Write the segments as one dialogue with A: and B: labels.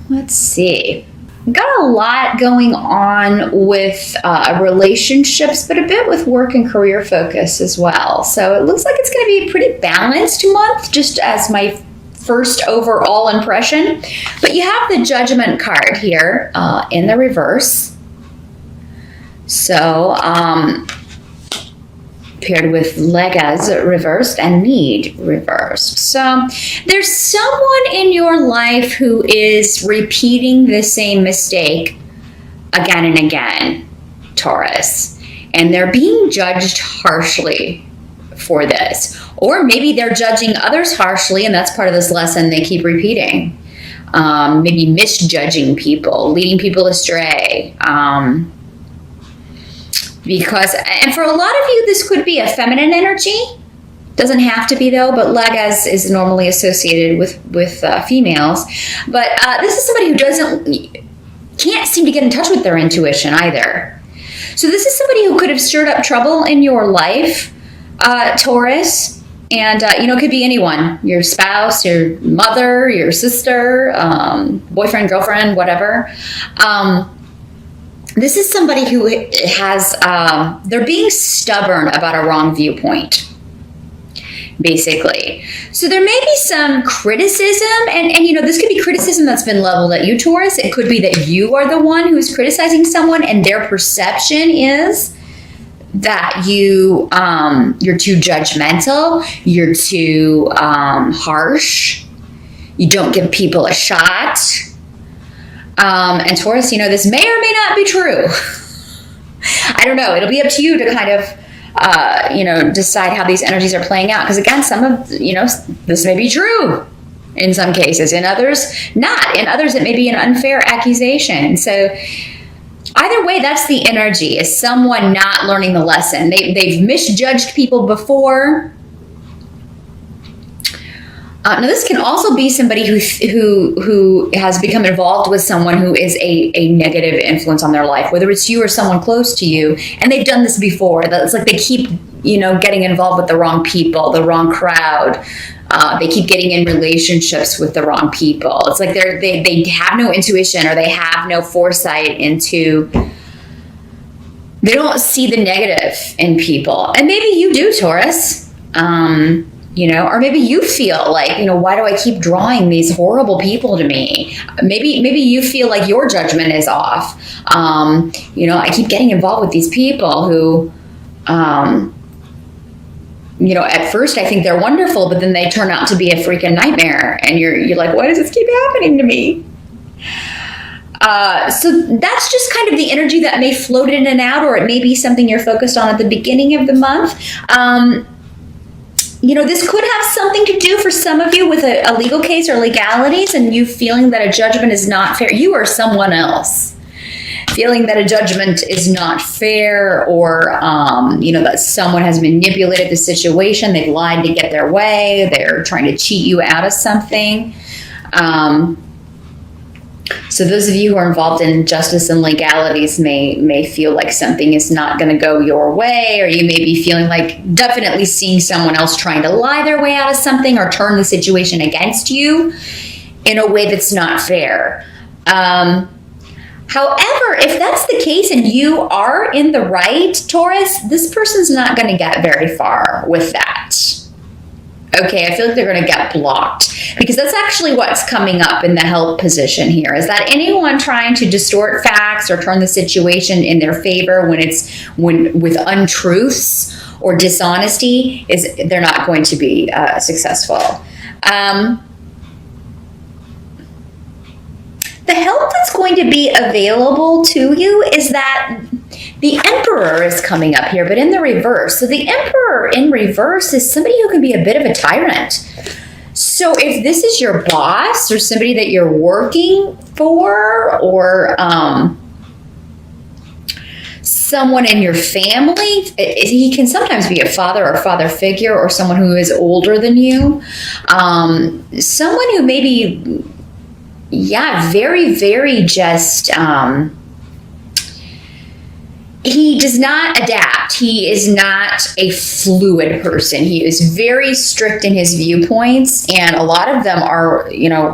A: let's see. Got a lot going on with relationships, but a bit with work and career focus as well. So it looks like it's going to be a pretty balanced month, just as my first overall impression. But you have the Judgment card here in the reverse. So, paired with Legas reversed and Need reversed. So there's someone in your life who is repeating the same mistake again and again, Taurus, and they're being judged harshly for this. Or maybe they're judging others harshly, and that's part of this lesson they keep repeating. Maybe misjudging people, leading people astray. And for a lot of you, this could be a feminine energy. Doesn't have to be though, but Legas is normally associated with females. But this is somebody who can't seem to get in touch with their intuition either. So this is somebody who could have stirred up trouble in your life, Taurus. And, it could be anyone, your spouse, your mother, your sister, boyfriend, girlfriend, whatever. This is somebody who has, they're being stubborn about a wrong viewpoint, basically. So there may be some criticism, and this could be criticism that's been leveled at you, Taurus. It could be that you are the one who is criticizing someone, and their perception is that you're too judgmental, you're too harsh, you don't give people a shot. And Taurus, this may or may not be true. I don't know. It'll be up to you to kind of, decide how these energies are playing out. Because again, some of, this may be true in some cases. In others, not. In others, it may be an unfair accusation. So either way, that's the energy, is someone not learning the lesson. They've misjudged people before. Now, this can also be somebody who has become involved with someone who is a negative influence on their life, whether it's you or someone close to you, and they've done this before. It's like they keep, getting involved with the wrong people, the wrong crowd. They keep getting in relationships with the wrong people. It's like they have no intuition, or they have no foresight into. They don't see the negative in people, and maybe you do, Taurus. Or maybe you feel like, why do I keep drawing these horrible people to me? Maybe you feel like your judgment is off. I keep getting involved with these people who, at first I think they're wonderful, but then they turn out to be a freaking nightmare. And you're like, why does this keep happening to me? So that's just kind of the energy that may float in and out, or it may be something you're focused on at the beginning of the month. This could have something to do for some of you with a legal case or legalities, and you feeling that a judgment is not fair. You or someone else feeling that a judgment is not fair, or, that someone has manipulated the situation. They've lied to get their way. They're trying to cheat you out of something. So those of you who are involved in justice and legalities may feel like something is not going to go your way, or you may be feeling like definitely seeing someone else trying to lie their way out of something or turn the situation against you in a way that's not fair. However, if that's the case and you are in the right, Taurus, this person's not going to get very far with that. Okay, I feel like they're going to get blocked, because that's actually what's coming up in the help position here, is that anyone trying to distort facts or turn the situation in their favor when with untruths or dishonesty, they're not going to be successful. The help that's going to be available to you is that the Emperor is coming up here, but in the reverse. So the Emperor in reverse is somebody who can be a bit of a tyrant. So if this is your boss or somebody that you're working for, or someone in your family, he can sometimes be a father or father figure, or someone who is older than you. Someone who maybe, very, very just... he does not adapt. He is not a fluid person. He is very strict in his viewpoints, and a lot of them are,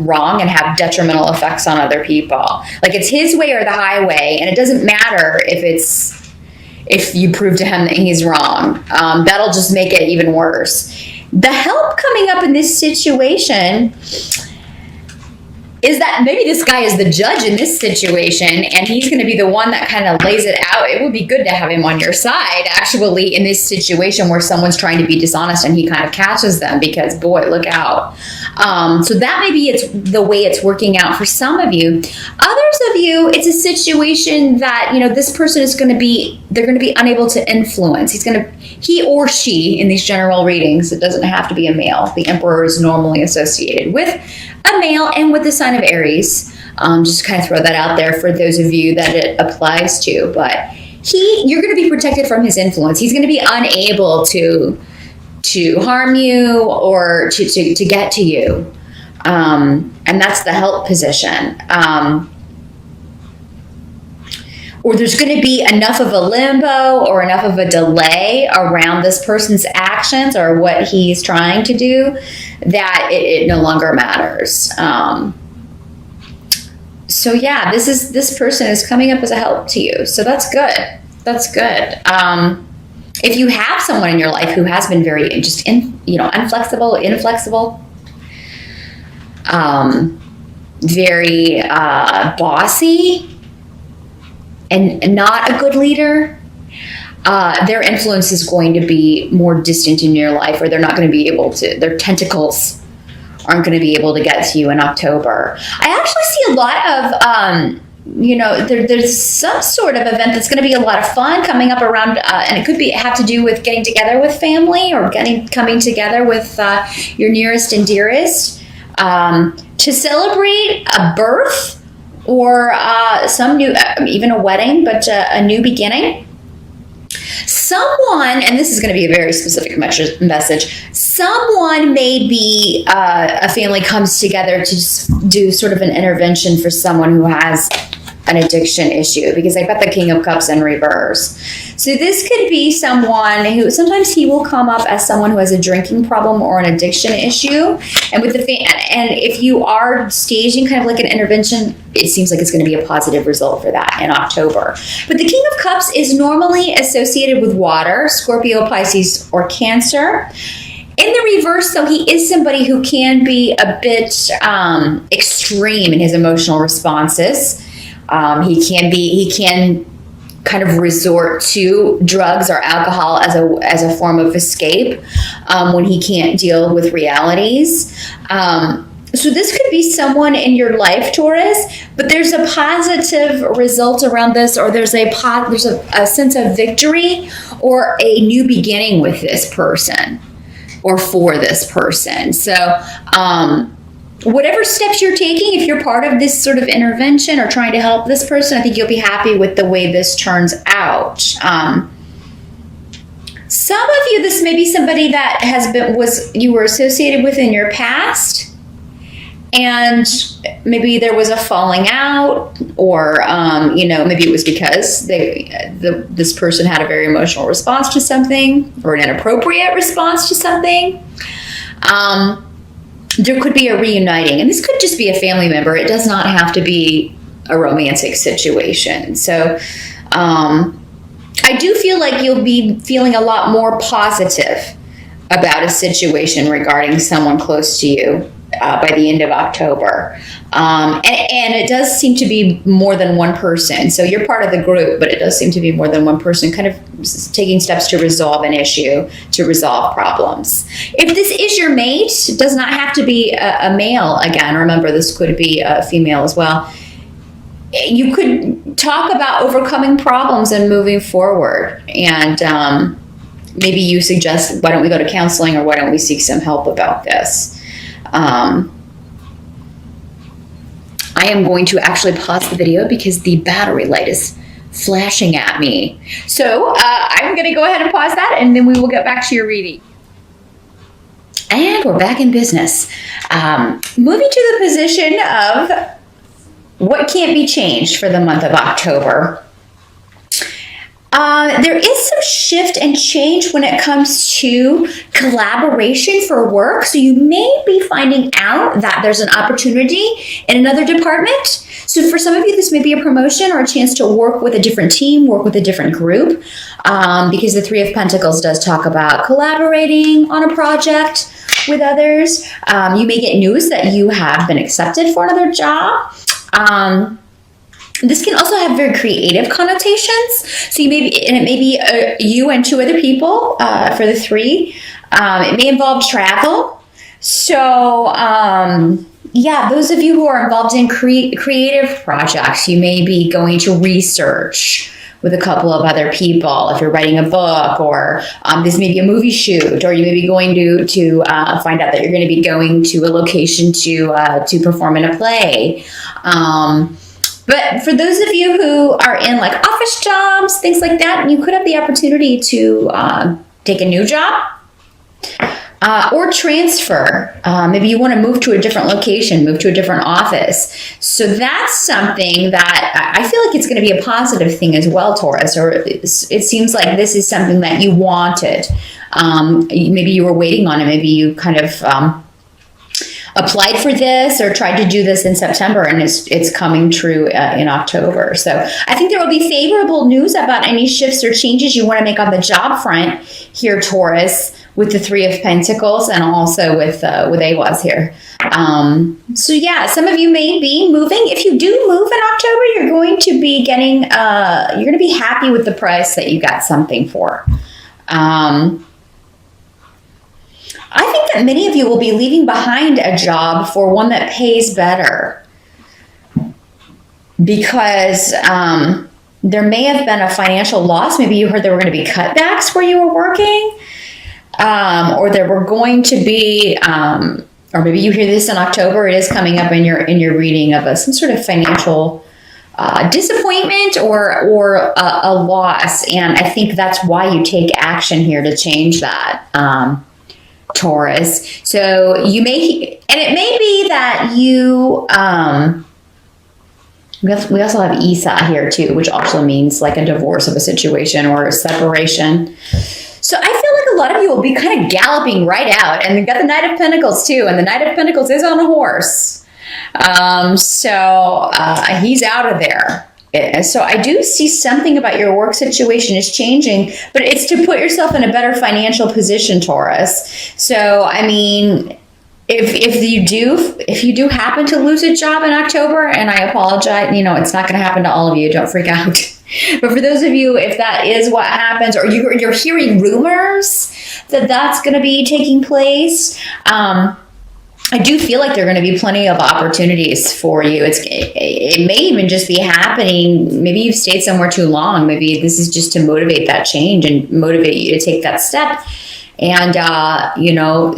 A: wrong and have detrimental effects on other people. Like, it's his way or the highway, and it doesn't matter if you prove to him that he's wrong. That'll just make it even worse. The help coming up in this situation is that maybe this guy is the judge in this situation, and he's going to be the one that kind of lays it out. It would be good to have him on your side, actually, in this situation where someone's trying to be dishonest and he kind of catches them, because, boy, look out. So that maybe it's the way it's working out for some of you. Others of you, it's a situation that, this person is going to be, they're going to be unable to influence. He or she, in these general readings, it doesn't have to be a male. The Emperor is normally associated with a male and with the sign of Aries. Just kind of throw that out there for those of you that it applies to. But you're going to be protected from his influence. He's going to be unable to harm you or to get to you. And that's the help position. Or there's going to be enough of a limbo or enough of a delay around this person's actions or what he's trying to do that it no longer matters. So yeah, this person is coming up as a help to you. So that's good. That's good. If you have someone in your life who has been very inflexible, very bossy, and not a good leader, their influence is going to be more distant in your life, or they're not going to be able to, their tentacles aren't going to be able to get to you in October. I actually see a lot of, there's some sort of event that's going to be a lot of fun coming up around, and it could have to do with getting together with family or coming together with your nearest and dearest to celebrate a birth, or some new, even a wedding, but a new beginning. Someone, and this is going to be a very specific message, someone, maybe a family comes together to just do sort of an intervention for someone who has an addiction issue, because I've got the King of Cups in reverse. So this could be someone who, sometimes he will come up as someone who has a drinking problem or an addiction issue. And and if you are staging kind of like an intervention, it seems like it's going to be a positive result for that in October. But the King of Cups is normally associated with water, Scorpio, Pisces, or Cancer. In the reverse, though, he is somebody who can be a bit extreme in his emotional responses. He can kind of resort to drugs or alcohol as a form of escape when he can't deal with realities. So this could be someone in your life, Taurus, but there's a positive result around this, or there's a sense of victory or a new beginning with this person or for this person. So whatever steps you're taking, if you're part of this sort of intervention or trying to help this person, I think you'll be happy with the way this turns out. Some of you, this may be somebody that you were associated with in your past, and maybe there was a falling out, or maybe it was because this person had a very emotional response to something, or an inappropriate response to something. There could be a reuniting, and this could just be a family member. It does not have to be a romantic situation. So I do feel like you'll be feeling a lot more positive about a situation regarding someone close to you by the end of October. And it does seem to be more than one person. So you're part of the group, but it does seem to be more than one person kind of taking steps to resolve an issue, to resolve problems. If this is your mate, it does not have to be a male. Again, remember, this could be a female as well. You could talk about overcoming problems and moving forward. And maybe you suggest, why don't we go to counseling, or why don't we seek some help about this? I am going to actually pause the video because the battery light is flashing at me. So I'm going to go ahead and pause that, and then we will get back to your reading. And we're back in business. Moving to the position of what can't be changed for the month of October. There is some shift and change when it comes to collaboration for work. So you may be finding out that there's an opportunity in another department. So for some of you, this may be a promotion or a chance to work with a different team, work with a different group, because the Three of Pentacles does talk about collaborating on a project with others. You may get news that you have been accepted for another job. This can also have very creative connotations. So it may be you and two other people for the three. It may involve travel. So, yeah, those of you who are involved in creative projects, you may be going to research with a couple of other people if you're writing a book, or this may be a movie shoot, or you may be going to find out that you're going to be going to a location to perform in a play. But for those of you who are in like office jobs, things like that, you could have the opportunity to take a new job or transfer. Maybe you want to move to a different location, move to a different office. So that's something that I feel like it's going to be a positive thing as well, Taurus, or it seems like this is something that you wanted. Maybe you were waiting on it. Maybe you kind of applied for this or tried to do this in September, and it's coming true in October. So I think there will be favorable news about any shifts or changes you want to make on the job front here, Taurus, with the Three of Pentacles and also with Awaz here. So yeah, some of you may be moving. If you do move in October, you're going to be getting, you're going to be happy with the price that you got something for. I think that many of you will be leaving behind a job for one that pays better, because there may have been a financial loss. Maybe you heard there were going to be cutbacks where you were working, or there were going to be, or maybe you hear this in October. It is coming up in your reading of some sort of financial disappointment or a loss, and I think that's why you take action here to change that. Taurus. So you may, and it may be that you, we also have Isa here too, which also means like a divorce of a situation or a separation. So I feel like a lot of you will be kind of galloping right out, and you've got the Knight of Pentacles too, and the Knight of Pentacles is on a horse. So he's out of there. So I do see something about your work situation is changing, but it's to put yourself in a better financial position, Taurus. So, I mean, if you do happen to lose a job in October, and I apologize, it's not going to happen to all of you. Don't freak out. But for those of you, if that is what happens, or you're hearing rumors that that's going to be taking place, I do feel like there are going to be plenty of opportunities for you. It may even just be happening. Maybe you've stayed somewhere too long. Maybe this is just to motivate that change and motivate you to take that step and,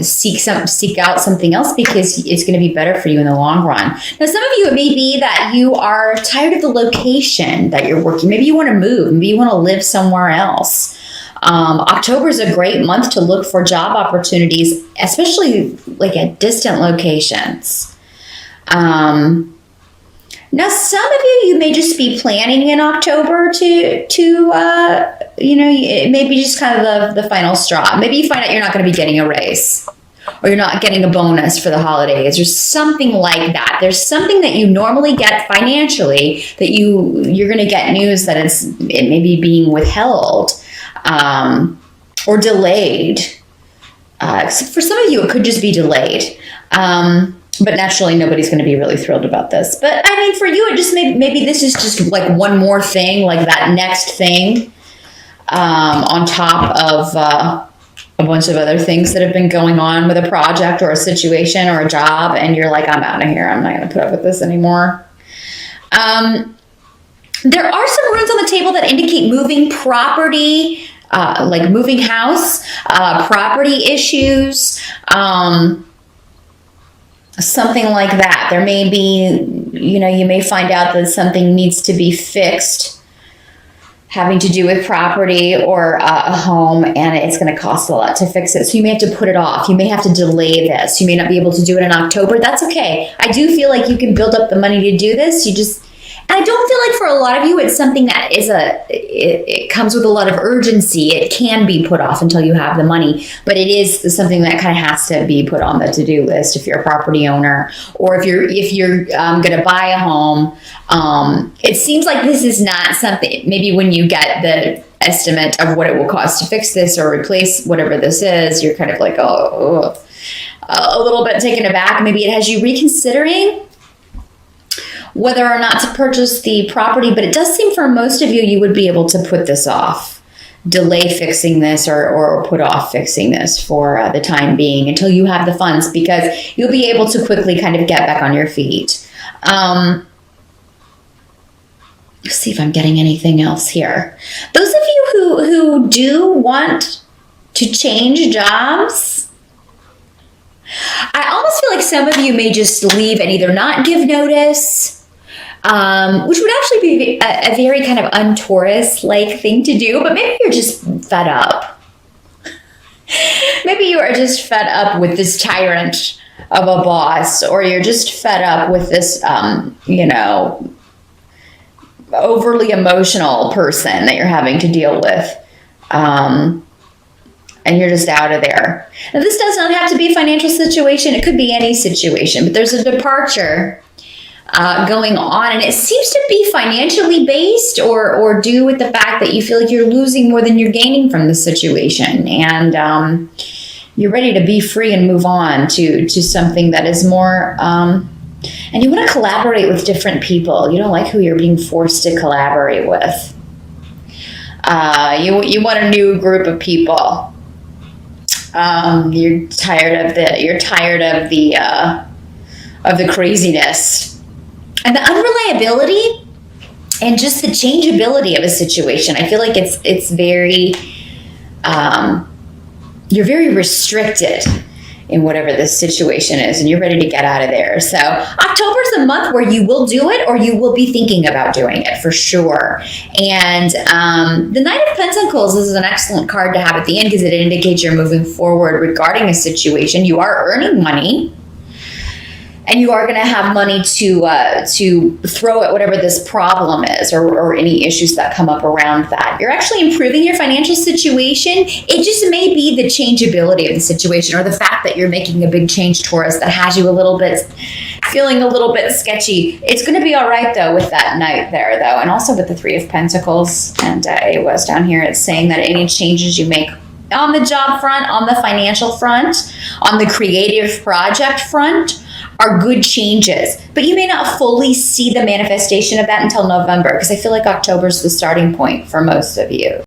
A: seek out something else, because it's going to be better for you in the long run. Now, some of you, it may be that you are tired of the location that you're working. Maybe you want to move. Maybe you want to live somewhere else. October is a great month to look for job opportunities, especially like at distant locations. Now, some of you may just be planning in October to it may be just kind of the final straw. Maybe you find out you're not going to be getting a raise, or you're not getting a bonus for the holidays, or something like that. There's something that you normally get financially that you're going to get news that it may be being withheld. Or delayed. For some of you, it could just be delayed. But naturally, nobody's going to be really thrilled about this. But I mean, for you, it just maybe this is just like one more thing, like that next thing on top of a bunch of other things that have been going on with a project or a situation or a job. And you're like, I'm out of here. I'm not going to put up with this anymore. There are some runes on the table that indicate moving property, like moving house, property issues, something like that. There may be, you may find out that something needs to be fixed having to do with property or a home, and it's going to cost a lot to fix it. So you may have to put it off. You may have to delay this. You may not be able to do it in October. That's okay. I do feel like you can build up the money to do this. And I don't feel like for a lot of you, it's something that it comes with a lot of urgency. It can be put off until you have the money, but it is something that kind of has to be put on the to-do list if you're a property owner, or if you're going to buy a home. It seems like this is not something, maybe when you get the estimate of what it will cost to fix this or replace whatever this is, you're kind of like, oh, a little bit taken aback. Maybe it has you reconsidering whether or not to purchase the property, but it does seem for most of you, you would be able to put this off, delay fixing this, or put off fixing this for the time being until you have the funds, because you'll be able to quickly kind of get back on your feet. Let's see if I'm getting anything else here. Those of you who do want to change jobs, I almost feel like some of you may just leave and either not give notice, which would actually be a very kind of un-Taurus-like thing to do, but maybe you're just fed up. Maybe you are just fed up with this tyrant of a boss, or you're just fed up with this, overly emotional person that you're having to deal with. And you're just out of there. Now, this does not have to be a financial situation. It could be any situation, but there's a departure going on, and it seems to be financially based or due with the fact that you feel like you're losing more than you're gaining from the situation, and you're ready to be free and move on to something that is more, and you want to collaborate with different people. You don't like who you're being forced to collaborate with. You want a new group of people. You're tired of the craziness and the unreliability and just the changeability of a situation. I feel like it's very, you're very restricted in whatever this situation is, and you're ready to get out of there. So October's a month where you will do it, or you will be thinking about doing it for sure. And the Knight of Pentacles is an excellent card to have at the end because it indicates you're moving forward regarding a situation. You are earning money, and you are going to have money to throw at whatever this problem is, or any issues that come up around that. You're actually improving your financial situation. It just may be the changeability of the situation, or the fact that you're making a big change, Taurus, that has you feeling a little bit sketchy. It's going to be all right, though, with that Knight there, though, and also with the Three of Pentacles. And it was down here. It's saying that any changes you make on the job front, on the financial front, on the creative project front, are good changes, but you may not fully see the manifestation of that until November, because I feel like October is the starting point for most of you.